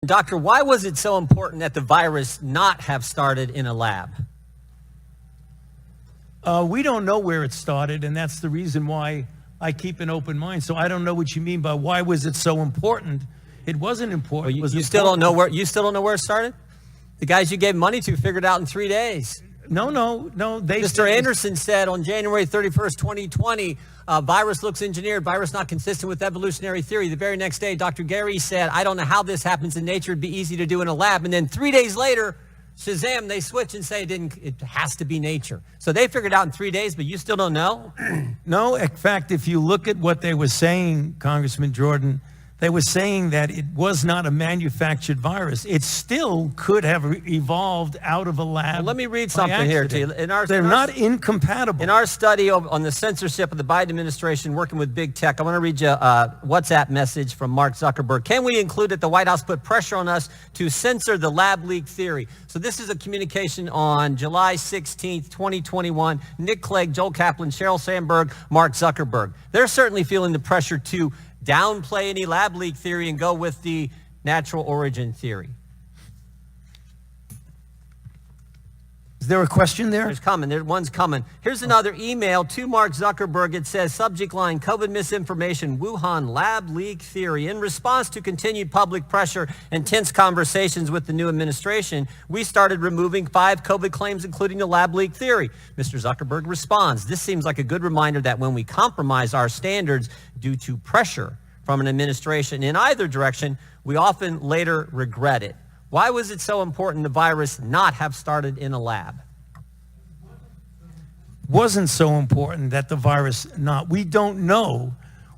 Doctor, why was it so important that the virus not have started in a lab? We don't know where it started, and that's the reason why I keep an open mind. So I don't know what you mean by why was it so important. It wasn't important. Well, you still don't know where it started? The guys you gave money to figured it out in 3 days. No. Mr. Anderson said on January 31st, 2020, virus looks engineered, virus not consistent with evolutionary theory. The very next day, Dr. Gary said, I don't know how this happens in nature. It'd be easy to do in a lab. And then 3 days later, Shazam, they switch and say it has to be nature. So they figured it out in 3 days, but you still don't know? No, in fact, if you look at what they were saying, Congressman Jordan, they were saying that it was not a manufactured virus. It still could have evolved out of a lab. Well, let me read something here to you. They're not incompatible. In our study on the censorship of the Biden administration working with big tech, I want to read you a WhatsApp message from Mark Zuckerberg. Can we include that the White House put pressure on us to censor the lab leak theory? So this is a communication on July 16th, 2021. Nick Clegg, Joel Kaplan, Sheryl Sandberg, Mark Zuckerberg. They're certainly feeling the pressure to downplay any lab leak theory and go with the natural origin theory. Is there a question there? One's coming. Here's another email to Mark Zuckerberg. It says, subject line, COVID misinformation, Wuhan lab leak theory. In response to continued public pressure and tense conversations with the new administration, we started removing 5 COVID claims, including the lab leak theory. Mr. Zuckerberg responds, this seems like a good reminder that when we compromise our standards due to pressure from an administration in either direction, we often later regret it. Why was it so important the virus not have started in a lab? Wasn't so important that the virus not. We don't know.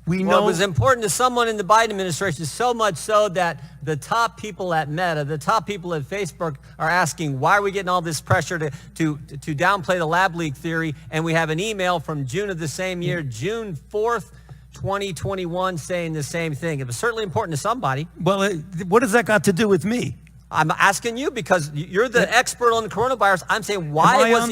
We know it was important to someone in the Biden administration, so much so that the top people at Meta, the top people at Facebook are asking, why are we getting all this pressure to downplay the lab leak theory? And we have an email from June of the same year, June 4th, 2021, saying the same thing. It was certainly important to somebody. Well, what has that got to do with me? I'm asking you because you're the expert on the coronavirus. I'm saying, why was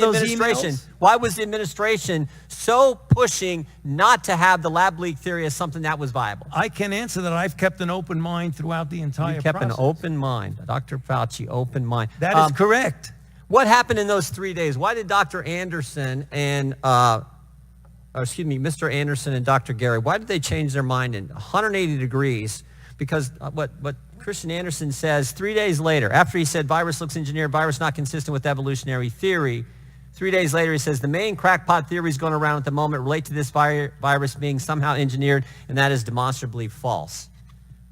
the administration so pushing not to have the lab leak theory as something that was viable? I can answer that. I've kept an open mind throughout the entire process. You kept an open mind. Dr. Fauci, open mind. That is correct. What happened in those 3 days? Why did Dr. Anderson and, Mr. Anderson and Dr. Gary, why did they change their mind in 180 degrees? Because what Christian Anderson says 3 days later, after he said virus looks engineered, virus not consistent with evolutionary theory, 3 days later he says the main crackpot theories going around at the moment relate to this virus being somehow engineered, and that is demonstrably false.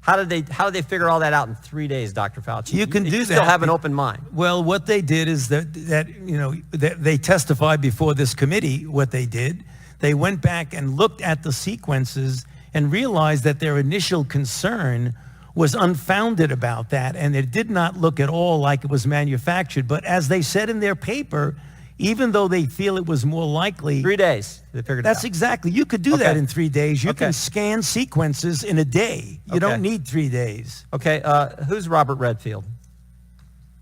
How did they figure all that out in 3 days, Dr. Fauci? You can do that. You still have an open mind. Well, what they did is that they testified before this committee. What they did, they went back and looked at the sequences and realized that their initial concern was unfounded about that, and it did not look at all like it was manufactured. But as they said in their paper, even though they feel it was more likely... 3 days, they figured it out. That's exactly. You could do that in 3 days. You can scan sequences in a day. You don't need 3 days. Okay, who's Robert Redfield?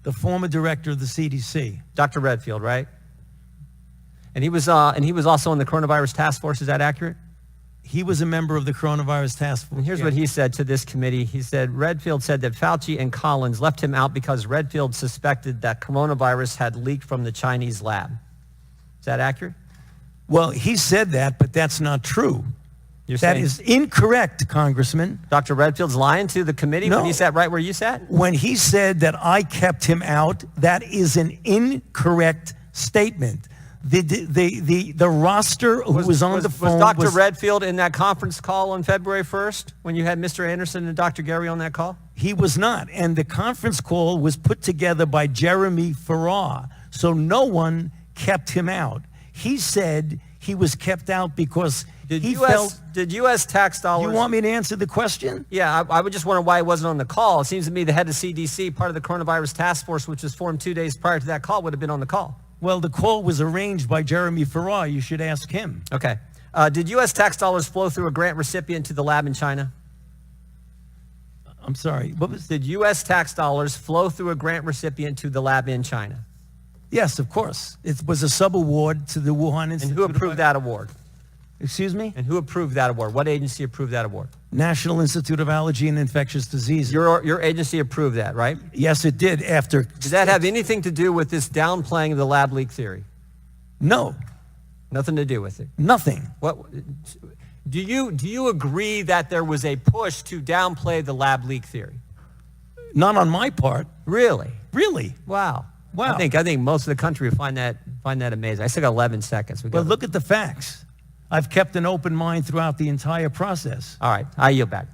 The former director of the CDC. Dr. Redfield, right? And he was also on the coronavirus task force. Is that accurate? He was a member of the coronavirus task force. And here's what he said to this committee. He said, Redfield said that Fauci and Collins left him out because Redfield suspected that coronavirus had leaked from the Chinese lab. Is that accurate? Well, he said that, but that's not true. That is incorrect, Congressman. Dr. Redfield's lying to the committee when he sat right where you sat? When he said that I kept him out, that is an incorrect statement. The roster who was on the phone was Dr. Redfield in that conference call on February 1st when you had Mr. Anderson and Dr. Gary on that call? He was not. And the conference call was put together by Jeremy Farrar. So no one kept him out. He said he was kept out because Did U.S. tax dollars... You want me to answer the question? Yeah, I would just wonder why he wasn't on the call. It seems to me the head of CDC, part of the coronavirus task force, which was formed 2 days prior to that call, would have been on the call. Well, the call was arranged by Jeremy Farrar. You should ask him. Okay. Did U.S. tax dollars flow through a grant recipient to the lab in China? I'm sorry. Did U.S. tax dollars flow through a grant recipient to the lab in China? Yes, of course. It was a sub-award to the Wuhan Institute. And who approved that award? Excuse me? And who approved that award? What agency approved that award? National Institute of Allergy and Infectious Diseases. Your agency approved that, right? Yes, it did after. Does that have anything to do with this downplaying of the lab leak theory? No, Nothing to do with it. nothing. What do you agree that there was a push to downplay the lab leak theory? Not on my part. Really? Really. Wow. Wow. I think most of the country would find that amazing. I still got 11 seconds. But look at the facts. I've kept an open mind throughout the entire process. All right, I yield back.